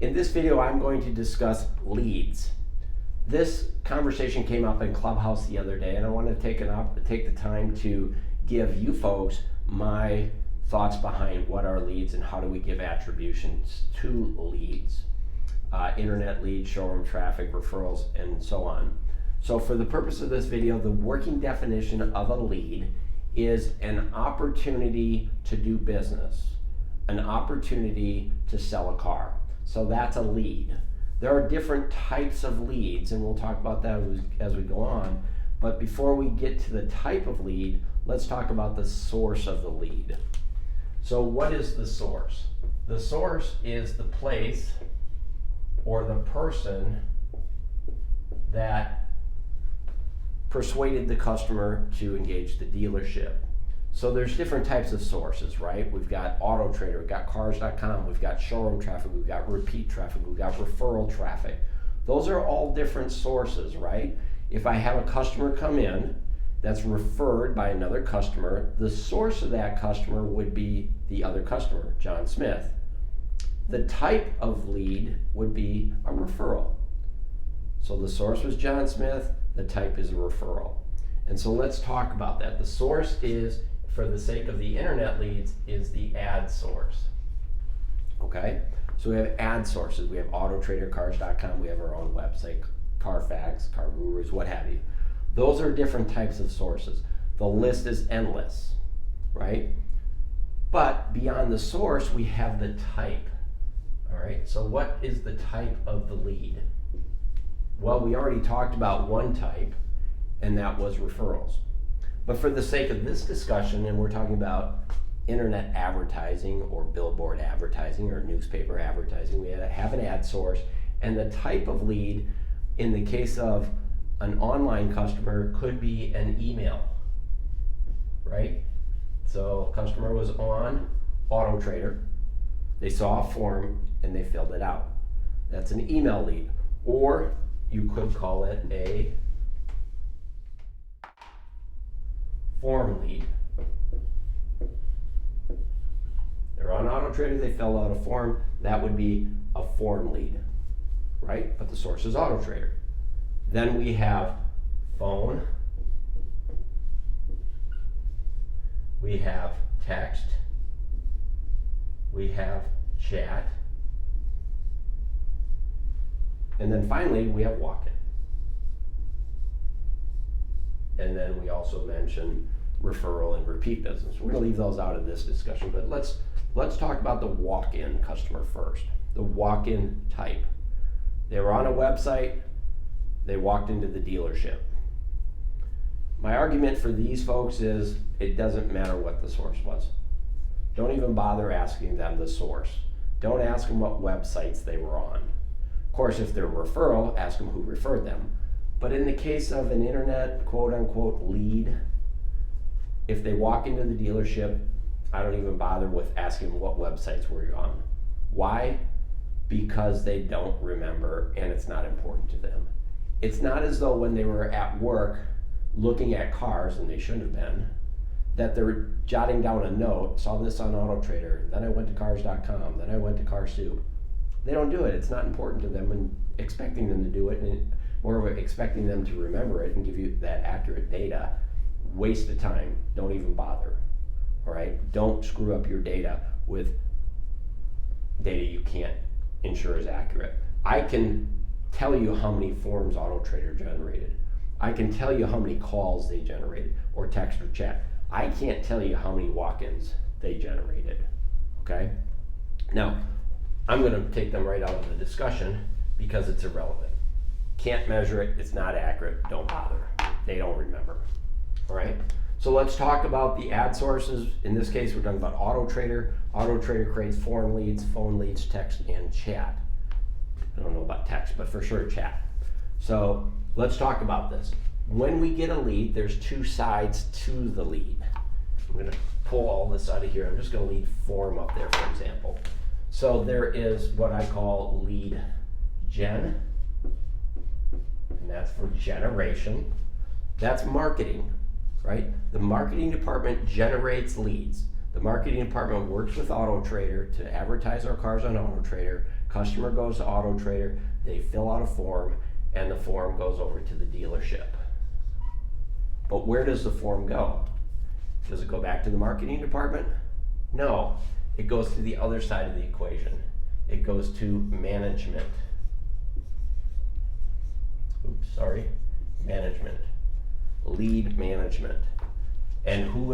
In this video, I'm going to discuss leads. This conversation came up in Clubhouse the other day, and I want to take the time to give you folks my thoughts behind what are leads and how do we give attributions to leads. Internet leads, showroom traffic, referrals, and so on. So for the purpose of this video, the working definition of a lead is an opportunity to do business, an opportunity to sell a car. So that's a lead. There are different types of leads, and we'll talk about that as we go on. But before we get to the type of lead, let's talk about the source of the lead. So what is the source? The source is the place or the person that persuaded the customer to engage the dealership. So there's different types of sources, right? We've got Auto Trader, we've got Cars.com, we've got showroom traffic, we've got repeat traffic, we've got referral traffic. Those are all different sources, right? If I have a customer come in that's referred by another customer, the source of that customer would be the other customer, John Smith. The type of lead would be a referral. So the source was John Smith, the type is a referral. And so let's talk about that. The source is, for the sake of the internet leads, is the ad source. Okay? So we have ad sources. We have Auto Trader, Cars.com, we have our own website, Carfax, Car Gurus, what have you. Those are different types of sources. The list is endless, right? But beyond the source, we have the type. All right, so what is the type of the lead? Well, we already talked about one type, and that was referrals. But for the sake of this discussion, and we're talking about internet advertising or billboard advertising or newspaper advertising, we have an ad source, and the type of lead in the case of an online customer could be an email, right? So customer was on Auto Trader, they saw a form and they filled it out. That's an email lead. Or you could call it a form lead. They're on Auto Trader, they filled out a form, that would be a form lead, right? But the source is Auto Trader. Then we have phone, we have text, we have chat, and then finally we have walk-in. And then we also mentioned referral and repeat business. We're going to leave those out of this discussion, but let's talk about the walk-in customer first. The walk-in type. They were on a website, they walked into the dealership. My argument for these folks is it doesn't matter what the source was. Don't even bother asking them the source. Don't ask them what websites they were on. Of course, if they're a referral, ask them who referred them. But in the case of an internet quote-unquote lead, if they walk into the dealership, I don't even bother with asking what websites were you on. Why? Because they don't remember and it's not important to them. It's not as though when they were at work looking at cars, and they shouldn't have been, that they're jotting down a note, saw this on Auto Trader, then I went to Cars.com, then I went to CarSoup. They don't do it. It's not important to them, and expecting them to do it, and or expecting them to remember it and give you that accurate data, waste of time. Don't even bother. All right? Don't screw up your data with data you can't ensure is accurate. I can tell you how many forms Auto Trader generated. I can tell you how many calls they generated, or text or chat. I can't tell you how many walk-ins they generated. Okay? Now, I'm going to take them right out of the discussion because it's irrelevant. Can't measure it, it's not accurate, don't bother. They don't remember. All right? So let's talk about the ad sources. In this case, we're talking about Auto Trader. Auto Trader creates form leads, phone leads, text, and chat. I don't know about text, but for sure chat. So let's talk about this. When we get a lead, there's two sides to the lead. I'm going to pull all this out of here. I'm just going to leave form up there, for example. So there is what I call lead gen, and that's for generation. That's marketing, right? The marketing department generates leads. The marketing department works with Auto Trader to advertise our cars on Auto Trader. Customer goes to Auto Trader, they fill out a form, and the form goes over to the dealership. But where does the form go? Does it go back to the marketing department? No, it goes to the other side of the equation. It goes to management. Management. Lead management. And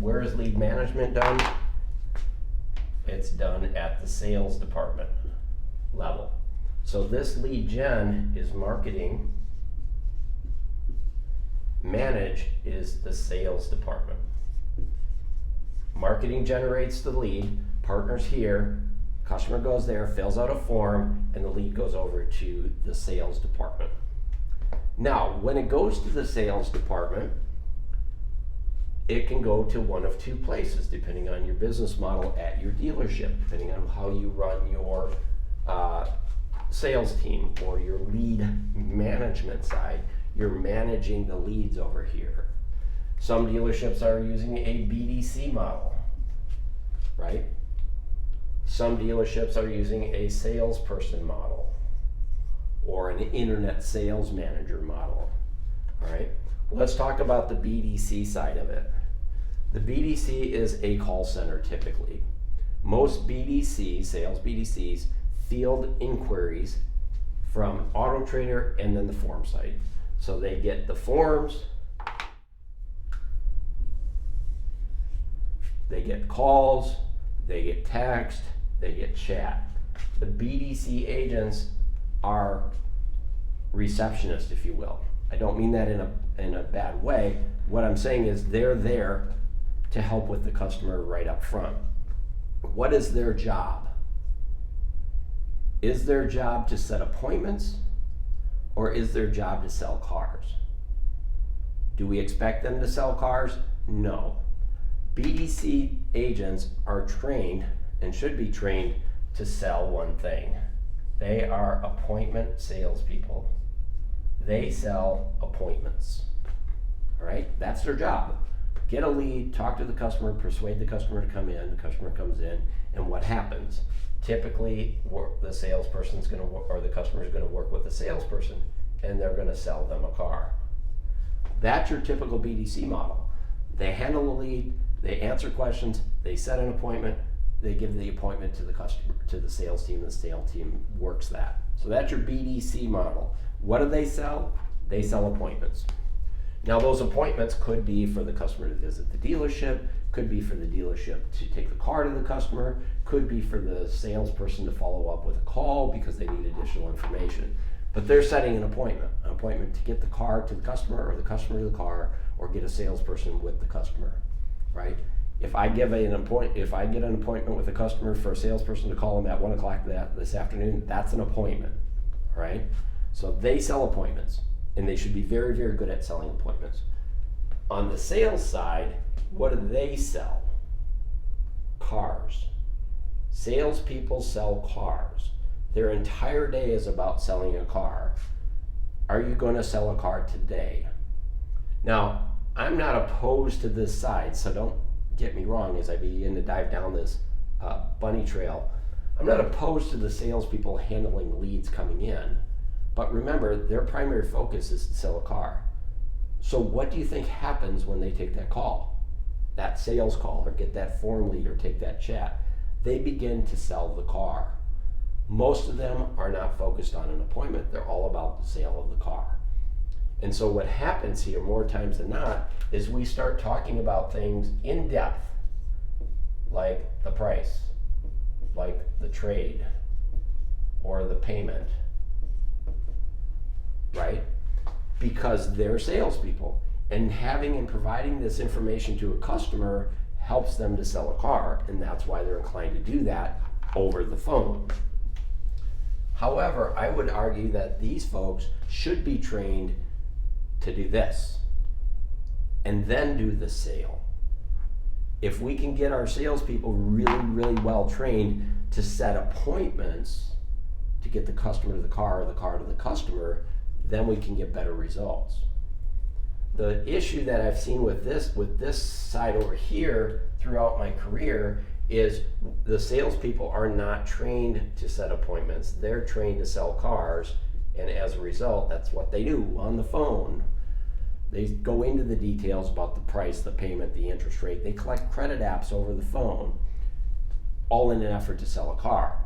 where is lead management done? It's done at the sales department level. So this lead gen is marketing. Manage is the sales department. Marketing generates the lead, partners here, customer goes there, fills out a form, and the lead goes over to the sales department. Now, when it goes to the sales department, it can go to one of two places depending on your business model at your dealership, depending on how you run your sales team or your lead management side. You're managing the leads over here. Some dealerships are using a BDC model, right? Some dealerships are using a salesperson model or an internet sales manager model, all right? Let's talk about the BDC side of it. The BDC is a call center typically. Most BDCs, sales BDCs, field inquiries from Auto Trader and then the form site. So they get the forms, they get calls, they get text, they get chat. The BDC agents are receptionists, if you will. I don't mean that in a bad way. What I'm saying is they're there to help with the customer right up front. What is their job? Is their job to set appointments, or is their job to sell cars? Do we expect them to sell cars? No. BDC agents are trained and should be trained to sell one thing. They are appointment salespeople. They sell appointments. All right, that's their job. Get a lead, talk to the customer, persuade the customer to come in. The customer comes in, and what happens? Typically, the salesperson's going to or the customer is going to work with the salesperson, and they're going to sell them a car. That's your typical BDC model. They handle the lead, they answer questions, they set an appointment, they give the appointment to the customer, to the sales team. The sales team works that. So that's your BDC model. What do they sell? They sell appointments. Now those appointments could be for the customer to visit the dealership, could be for the dealership to take the car to the customer, could be for the salesperson to follow up with a call because they need additional information. But they're setting an appointment to get the car to the customer or the customer to the car, or get a salesperson with the customer, right? If I get an appointment with a customer for a salesperson to call them at 1 o'clock this afternoon, that's an appointment, right? So they sell appointments, and they should be very, very good at selling appointments. On the sales side, what do they sell? Cars. Salespeople sell cars. Their entire day is about selling a car. Are you going to sell a car today? Now, I'm not opposed to this side, so don't get me wrong as I begin to dive down this bunny trail. I'm not opposed to the salespeople handling leads coming in, but remember, their primary focus is to sell a car. So what do you think happens when they take that call, that sales call, or get that form lead, or take that chat? They begin to sell the car. Most of them are not focused on an appointment. They're all about the sale of the car. And so what happens here more times than not is we start talking about things in depth, like the price, like the trade, or the payment, right? Because they're salespeople, and having and providing this information to a customer helps them to sell a car, and that's why they're inclined to do that over the phone. However, I would argue that these folks should be trained to do this and then do the sale. If we can get our salespeople really, really well trained to set appointments to get the customer to the car or the car to the customer, then we can get better results. The issue that I've seen with this side over here throughout my career is the salespeople are not trained to set appointments. They're trained to sell cars, and as a result, that's what they do on the phone. They go into the details about the price, the payment, the interest rate. They collect credit apps over the phone, all in an effort to sell a car.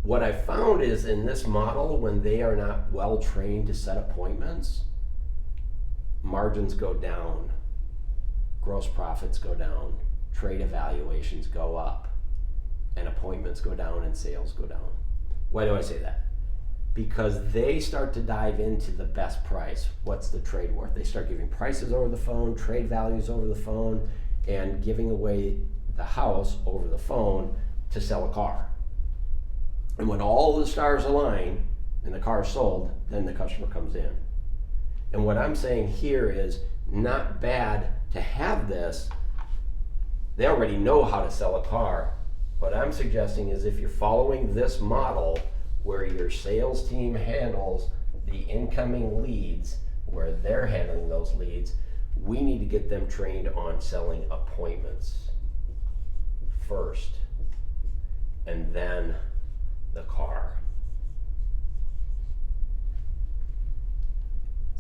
What I found is in this model, when they are not well trained to set appointments, margins go down, gross profits go down, trade evaluations go up, and appointments go down and sales go down. Why do I say that? Because they start to dive into the best price. What's the trade worth? They start giving prices over the phone, trade values over the phone, and giving away the house over the phone to sell a car. And when all the stars align and the car is sold, then the customer comes in. And what I'm saying here is not bad to have this. They already know how to sell a car. What I'm suggesting is if you're following this model where your sales team handles the incoming leads, where they're handling those leads, we need to get them trained on selling appointments first, and then the car.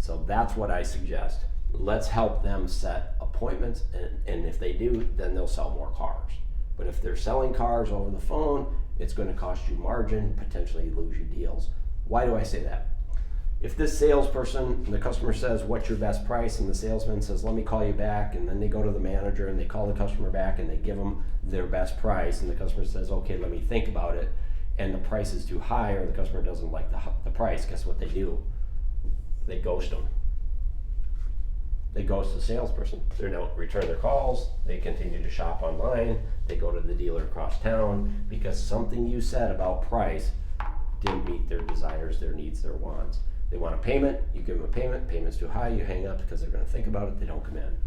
So that's what I suggest. Let's help them set appointments, and if they do, then they'll sell more cars. But if they're selling cars over the phone, it's going to cost you margin, potentially lose you deals. Why do I say that? If this salesperson, the customer says, what's your best price? And the salesman says, let me call you back. And then they go to the manager and they call the customer back and they give them their best price. And the customer says, okay, let me think about it. And the price is too high, or the customer doesn't like the price. Guess what they do? They ghost them. They ghost the salesperson. They don't return their calls. They continue to shop online. They go to the dealer across town because something you said about price didn't meet their desires, their needs, their wants. They want a payment. You give them a payment. Payment's too high. You hang up because they're going to think about it. They don't come in.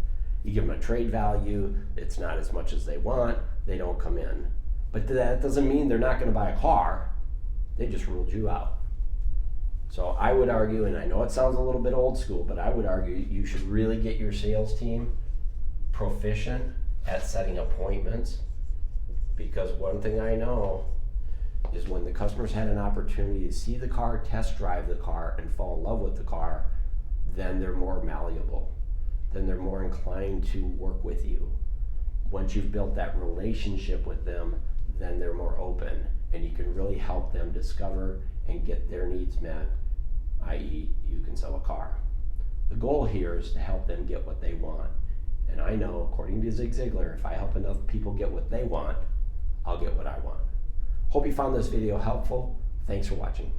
You give them a trade value. It's not as much as they want. They don't come in. But that doesn't mean they're not going to buy a car. They just ruled you out. So I would argue, and I know it sounds a little bit old school, but I would argue you should really get your sales team proficient at setting appointments, because one thing I know is when the customers had an opportunity to see the car, test drive the car, and fall in love with the car, then they're more malleable. Then they're more inclined to work with you. Once you've built that relationship with them, then they're more open, and you can really help them discover and get their needs met, i.e. you can sell a car. The goal here is to help them get what they want. And I know, according to Zig Ziglar, if I help enough people get what they want, I'll get what I want. Hope you found this video helpful. Thanks for watching.